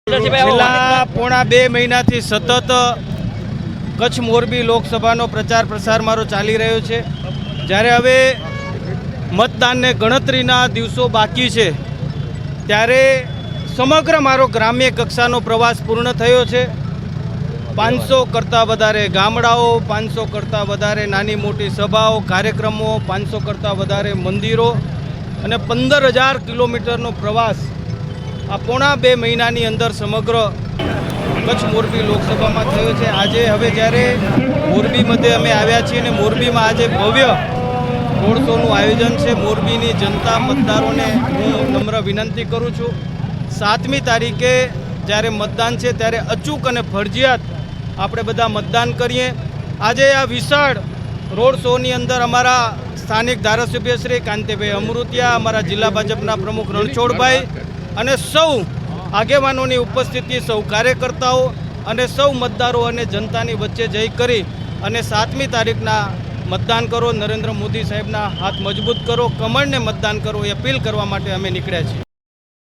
છેલ્લા પોણા 2 મહિનાથી સતત કચ્છ મોરબી લોકસભાનો પ્રચાર પ્રસાર મારો ચાલી રહ્યો છે। જ્યારે હવે મતદાનને ગણતરીના દિવસો બાકી છે ત્યારે સમગ્ર મારો ગ્રામ્ય કક્ષાનો પ્રવાસ પૂર્ણ થયો છે। 500 કરતાં વધારે ગામડાઓ, 500 કરતાં વધારે નાની મોટી સભાઓ, કાર્યક્રમો, 500 કરતાં વધારે મંદિરો અને 15,000 કિલોમીટરનો પ્રવાસ આ પોણા 2 મહિનાની અંદર સમગ્ર કચ્છ મોરબી લોકસભામાં થયો છે। આજે હવે જ્યારે મોરબી મધ્યે અમે આવ્યા છીએ અને મોરબીમાં આજે ભવ્ય રોડ શોનું આયોજન છે। મોરબીની જનતા મતદારોને હું નમ્ર વિનંતી કરું છું, 7મી તારીખે જ્યારે મતદાન છે ત્યારે અચૂક અને ફરજિયાત આપણે બધા મતદાન કરીએ। આજે આ વિશાળ રોડ શોની અંદર અમારા સ્થાનિક ધારાસભ્ય શ્રી કાંતિભાઈ અમૃતિયા, અમારા જિલ્લા ભાજપના પ્રમુખ રણછોડભાઈ અને સૌ આગેવાનોની ઉપસ્થિતિ, સૌ કાર્યકર્તાઓ અને સૌ મતદારો અને જનતાની વચ્ચે જઈ કરી અને 7મી તારીખના મતદાન કરો, નરેન્દ્ર મોદી સાહેબના હાથ મજબૂત કરો, કમળને મતદાન કરો એ અપીલ કરવા માટે અમે નીકળ્યા છીએ।